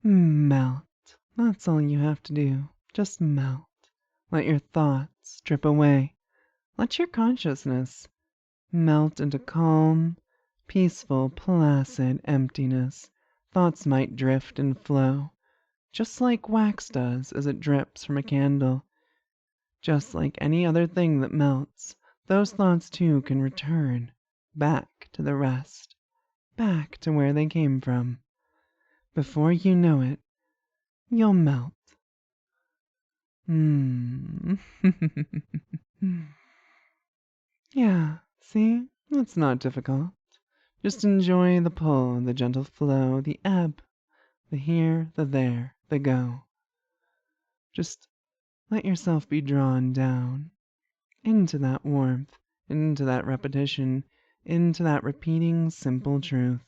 Melt. That's all you have to do. Just melt. Let your thoughts drip away. Let your consciousness melt into calm, peaceful, placid emptiness. Thoughts might drift and flow, just like wax does as it drips from a candle. Just like any other thing that melts, those thoughts too can return back to the rest, back to where they came from. Before you know it, you'll melt. Yeah, see? That's not difficult. Just enjoy the pull, the gentle flow, the ebb, the here, the there, the go. Just let yourself be drawn down into that warmth, into that repetition, into that repeating simple truth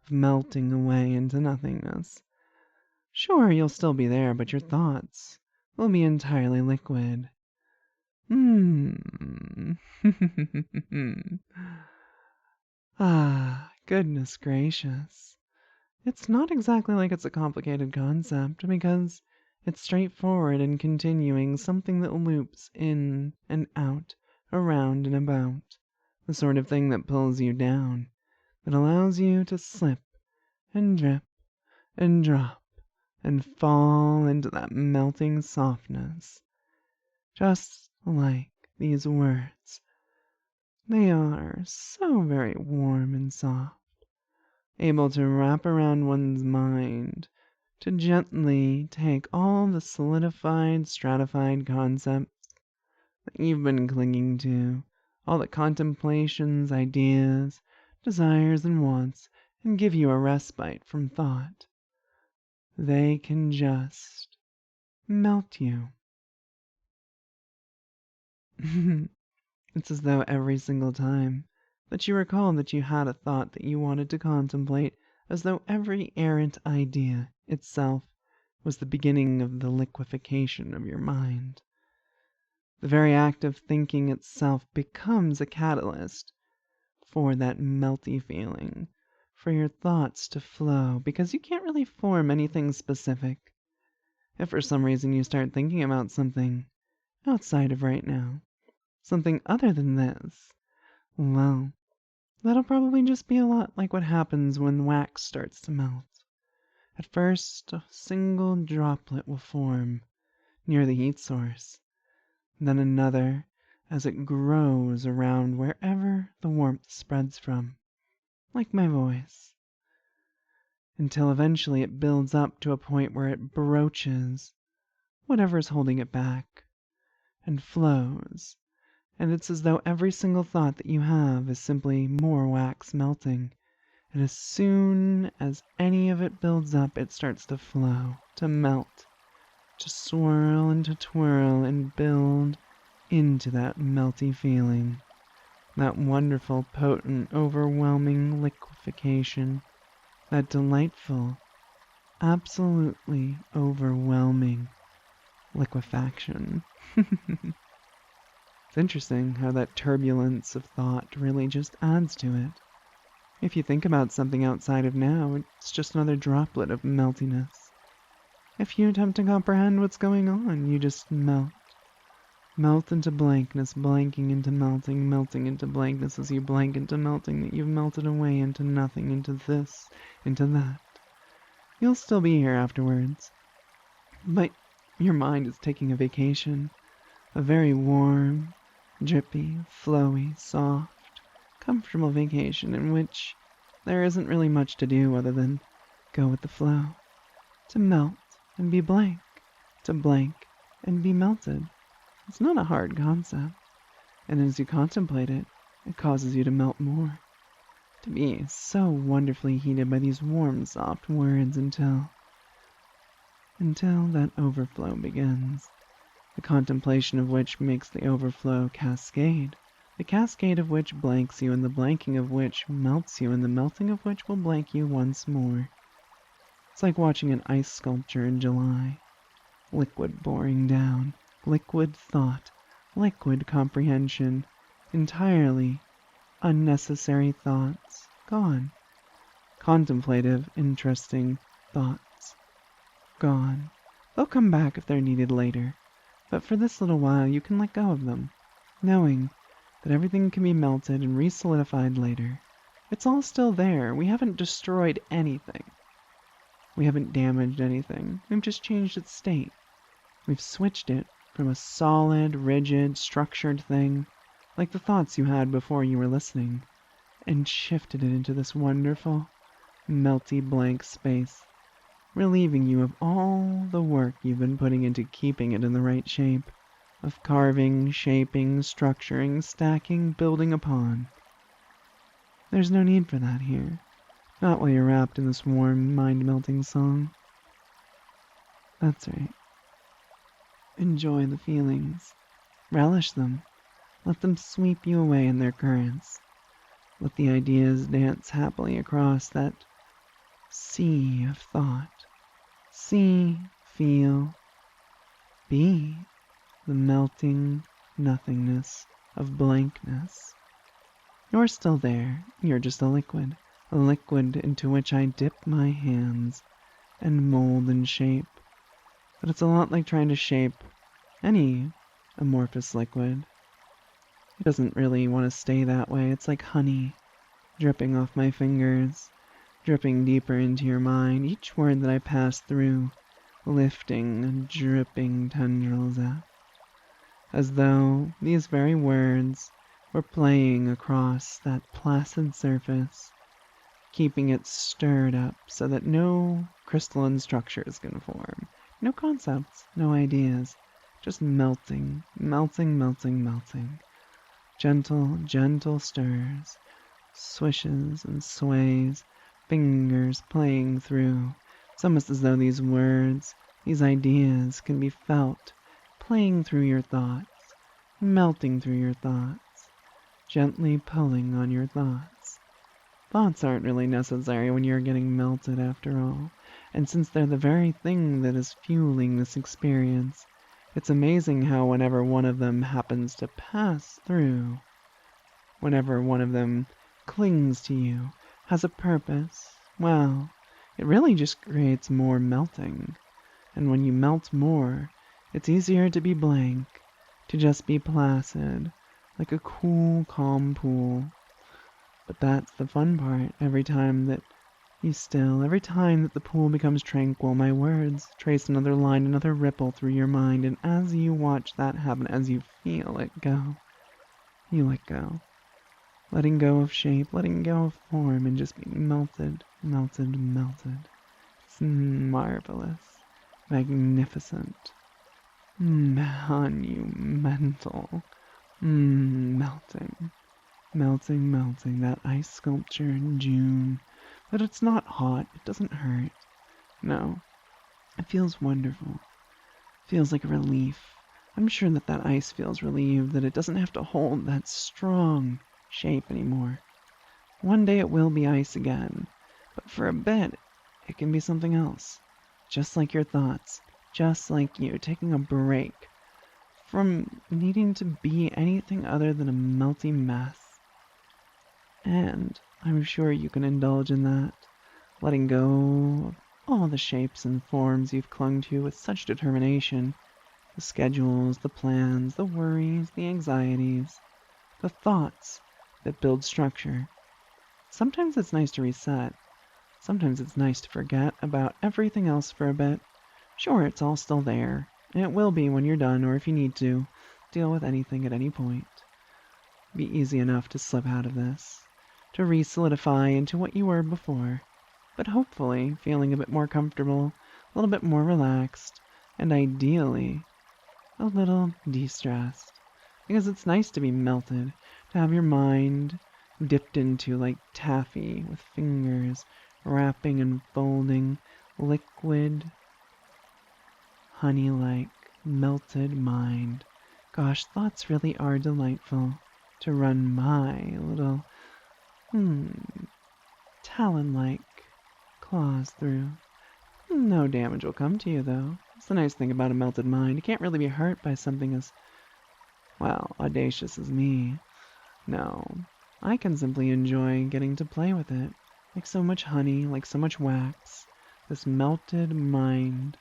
of melting away into nothingness. Sure, you'll still be there, but your thoughts will be entirely liquid. Goodness gracious. It's not exactly like it's a complicated concept because it's straightforward and continuing, something that loops in and out, around and about, the sort of thing that pulls you down, that allows you to slip and drip and drop and fall into that melting softness. Just like these words. They are so very warm and soft, able to wrap around one's mind, to gently take all the solidified, stratified concepts that you've been clinging to, all the contemplations, ideas, desires, and wants, and give you a respite from thought. They can just melt you. It's as though every single time that you recall that you had a thought that you wanted to contemplate, as though every errant idea itself was the beginning of the liquification of your mind. The very act of thinking itself becomes a catalyst for that melty feeling, for your thoughts to flow, because you can't really form anything specific. If for some reason you start thinking about something outside of right now, something other than this, well, that'll probably just be a lot like what happens when wax starts to melt. At first, a single droplet will form near the heat source, then another as it grows around wherever the warmth spreads from, like my voice, until eventually it builds up to a point where it broaches whatever is holding it back and flows. And it's as though every single thought that you have is simply more wax melting. And as soon as any of it builds up, it starts to flow, to melt, to swirl and to twirl and build into that melty feeling. That wonderful, potent, overwhelming liquification. That delightful, absolutely overwhelming liquefaction. It's interesting how that turbulence of thought really just adds to it. If you think about something outside of now, it's just another droplet of meltiness. If you attempt to comprehend what's going on, you just melt. Melt into blankness, blanking into melting, melting into blankness as you blank into melting that you've melted away into nothing, into this, into that. You'll still be here afterwards, but your mind is taking a vacation, a very warm, drippy, flowy, soft, comfortable vacation in which there isn't really much to do other than go with the flow, to melt and be blank, to blank and be melted. It's not a hard concept, and as you contemplate it, it causes you to melt more, to be so wonderfully heated by these warm, soft words until that overflow begins, the contemplation of which makes the overflow cascade, the cascade of which blanks you, and the blanking of which melts you, and the melting of which will blank you once more. It's like watching an ice sculpture in July, liquid pouring down, liquid thought, liquid comprehension, entirely unnecessary thoughts gone, contemplative, interesting thoughts gone. They'll come back if they're needed later, but for this little while you can let go of them, knowing that everything can be melted and re-solidified later. It's all still there. We haven't destroyed anything. We haven't damaged anything. We've just changed its state. We've switched it from a solid, rigid, structured thing, like the thoughts you had before you were listening, and shifted it into this wonderful, melty blank space, relieving you of all the work you've been putting into keeping it in the right shape, of carving, shaping, structuring, stacking, building upon. There's no need for that here, not while you're wrapped in this warm, mind-melting song. That's right. Enjoy the feelings. Relish them. Let them sweep you away in their currents. Let the ideas dance happily across that sea of thought. See, feel, be the melting nothingness of blankness. You're still there. You're just a liquid into which I dip my hands and mold and shape. But it's a lot like trying to shape any amorphous liquid. It doesn't really want to stay that way. It's like honey dripping off my fingers, dripping deeper into your mind, each word that I pass through, lifting and dripping tendrils out, as though these very words were playing across that placid surface, keeping it stirred up so that no crystalline structures can form, no concepts, no ideas, just melting, melting, melting, melting. Gentle, gentle stirs, swishes and sways, fingers playing through. It's almost as though these words, these ideas can be felt, playing through your thoughts, melting through your thoughts, gently pulling on your thoughts. Thoughts aren't really necessary when you're getting melted after all, and since they're the very thing that is fueling this experience, it's amazing how whenever one of them happens to pass through, whenever one of them clings to you, has a purpose, well, it really just creates more melting. And when you melt more, it's easier to be blank, to just be placid, like a cool, calm pool. But that's the fun part. Every time that you still, every time that the pool becomes tranquil, my words trace another line, another ripple through your mind, and as you watch that happen, as you feel it go, you let go. Letting go of shape, letting go of form, and just being melted, melted, melted. It's marvelous, magnificent, monumental, melting, melting, melting. That ice sculpture in June. But it's not hot, it doesn't hurt. No, it feels wonderful. Feels like a relief. I'm sure that that ice feels relieved, that it doesn't have to hold that strong shape anymore. One day it will be ice again, but for a bit, it can be something else. Just like your thoughts, just like you, taking a break from needing to be anything other than a melty mess. And I'm sure you can indulge in that, letting go of all the shapes and forms you've clung to with such determination, the schedules, the plans, the worries, the anxieties, the thoughts that build structure. Sometimes it's nice to reset. Sometimes it's nice to forget about everything else for a bit. Sure, it's all still there, and it will be when you're done, or if you need to deal with anything at any point. It'd be easy enough to slip out of this, to re-solidify into what you were before, but hopefully feeling a bit more comfortable, a little bit more relaxed, and ideally a little de-stressed. Because it's nice to be melted, to have your mind dipped into like taffy with fingers wrapping and folding, liquid, honey-like, melted mind. Gosh, thoughts really are delightful to run my little talon-like claws through. No damage will come to you, though. That's the nice thing about a melted mind. You can't really be hurt by something as, well, audacious as me. No, I can simply enjoy getting to play with it. Like so much honey, like so much wax. This melted mind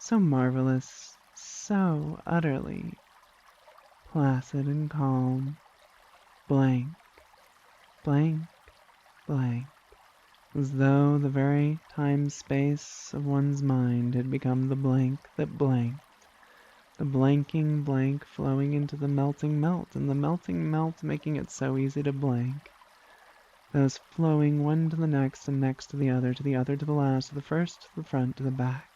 so marvelous, so utterly placid and calm, blank, blank, blank, as though the very time-space of one's mind had become the blank that blanked, the blanking blank flowing into the melting melt, and the melting melt making it so easy to blank. Those flowing one to the next and next to the other to the last, to the first, to the front, to the back.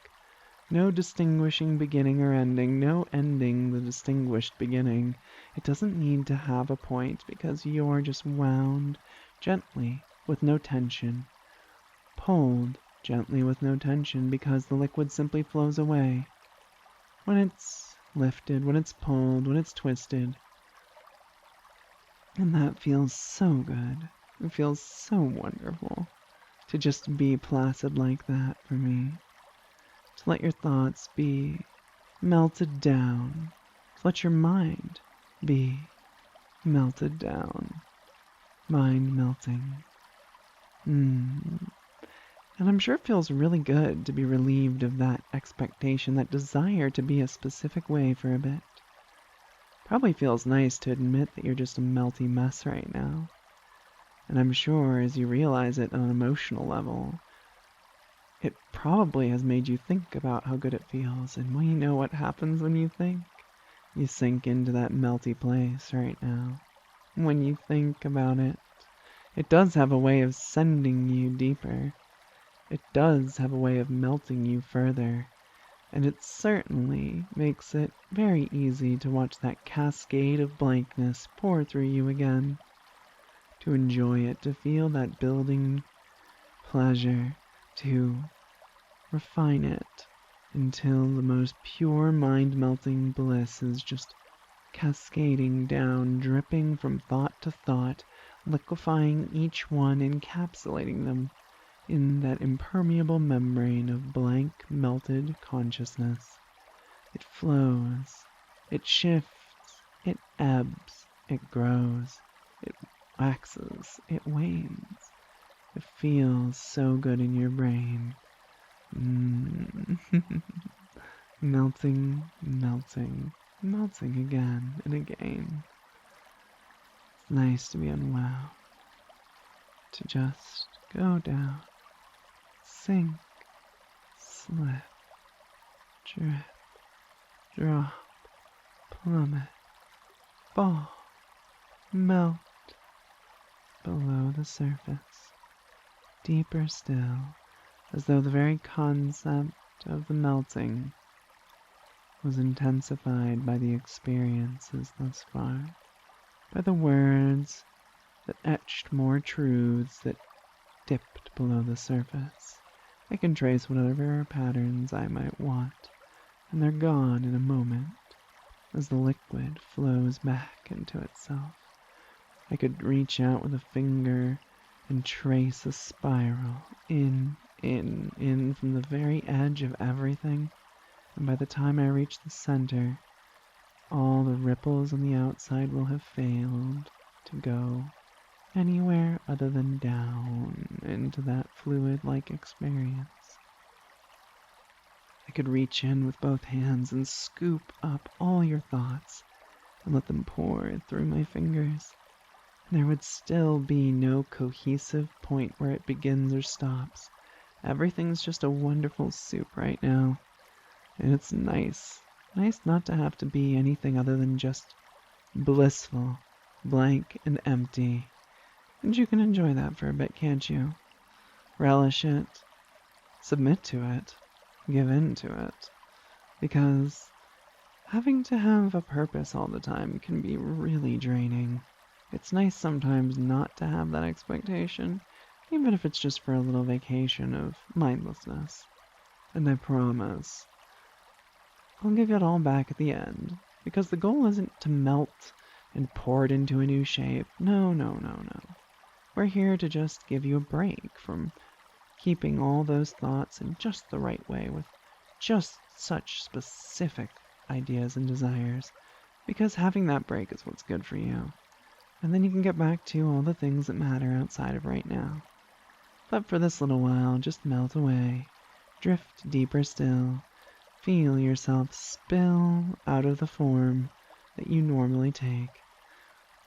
No distinguishing beginning or ending, no ending the distinguished beginning. It doesn't need to have a point because you're just wound gently with no tension, pulled gently with no tension because the liquid simply flows away. When it's lifted, when it's pulled, when it's twisted. And that feels so good. It feels so wonderful to just be placid like that for me. To let your thoughts be melted down. To let your mind be melted down. Mind melting. And I'm sure it feels really good to be relieved of that expectation, that desire to be a specific way for a bit. Probably feels nice to admit that you're just a melty mess right now. And I'm sure as you realize it on an emotional level, it probably has made you think about how good it feels. And well, you know what happens when you think? You sink into that melty place right now. When you think about it, it does have a way of sending you deeper. It does have a way of melting you further. And it certainly makes it very easy to watch that cascade of blankness pour through you again. To enjoy it, to feel that building pleasure, to refine it until the most pure mind-melting bliss is just cascading down, dripping from thought to thought, liquefying each one, encapsulating them in that impermeable membrane of blank, melted consciousness. It flows, it shifts, it ebbs, it grows, it waxes, it wanes. It feels so good in your brain. Melting, melting, melting again and again. It's nice to be unwound, to just go down, sink, slip, drip, drop, plummet, fall, melt below the surface, deeper still, as though the very concept of the melting was intensified by the experiences thus far, by the words that etched more truths that dipped below the surface. I can trace whatever patterns I might want, and they're gone in a moment as the liquid flows back into itself. I could reach out with a finger and trace a spiral in from the very edge of everything, and by the time I reach the center, all the ripples on the outside will have failed to go anywhere other than down into that fluid-like experience. I could reach in with both hands and scoop up all your thoughts and let them pour through my fingers. And there would still be no cohesive point where it begins or stops. Everything's just a wonderful soup right now. And it's nice. Nice not to have to be anything other than just blissful, blank, and empty. And you can enjoy that for a bit, can't you? Relish it. Submit to it. Give in to it. Because having to have a purpose all the time can be really draining. It's nice sometimes not to have that expectation, even if it's just for a little vacation of mindlessness. And I promise, I'll give it all back at the end, because the goal isn't to melt and pour it into a new shape. No. We're here to just give you a break from keeping all those thoughts in just the right way with just such specific ideas and desires, because having that break is what's good for you. And then you can get back to all the things that matter outside of right now. But for this little while, just melt away, drift deeper still, feel yourself spill out of the form that you normally take.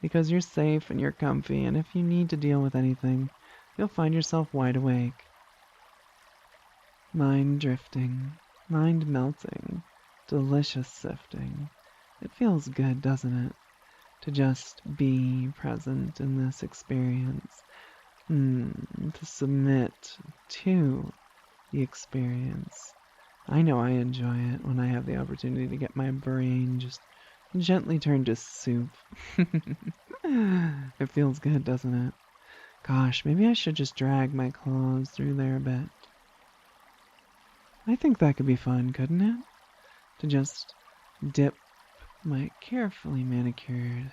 Because you're safe and you're comfy, and if you need to deal with anything, you'll find yourself wide awake. Mind drifting, mind melting, delicious sifting. It feels good, doesn't it? To just be present in this experience. To submit to the experience. I know I enjoy it when I have the opportunity to get my brain just gently turned to soup. It feels good, doesn't it? Gosh, maybe I should just drag my claws through there a bit. I think that could be fun, couldn't it? To just dip my carefully manicured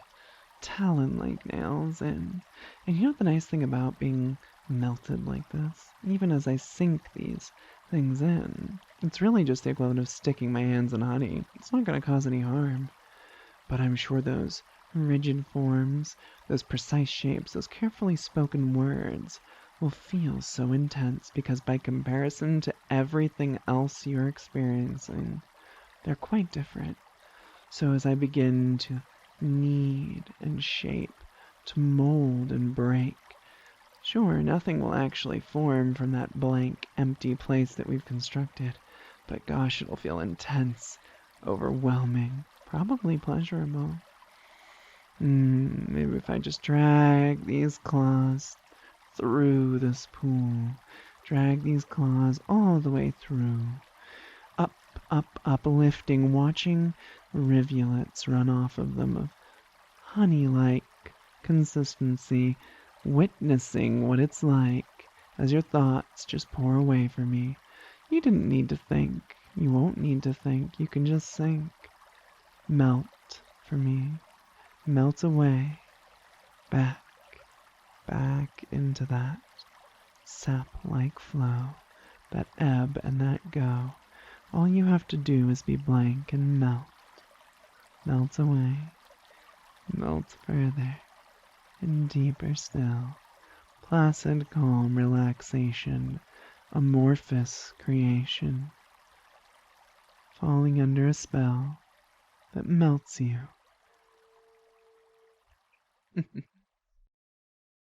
talon-like nails in. And you know what the nice thing about being melted like this? Even as I sink these things in, it's really just the equivalent of sticking my hands in honey. It's not going to cause any harm. But I'm sure those rigid forms, those precise shapes, those carefully spoken words will feel so intense because by comparison to everything else you're experiencing, they're quite different. So as I begin to knead and shape, to mold and break, sure, nothing will actually form from that blank, empty place that we've constructed, but gosh, it'll feel intense, overwhelming, probably pleasurable. Maybe if I just drag these claws through this pool, drag these claws all the way through, up, uplifting, watching rivulets run off of them of honey-like consistency, witnessing what it's like as your thoughts just pour away from me. You didn't need to think. You won't need to think. You can just sink. Melt for me. Melt away. Back into that sap-like flow, that ebb and that go. All you have to do is be blank and melt. Melt away. Melt further and deeper still. Placid, calm relaxation. Amorphous creation. Falling under a spell that melts you.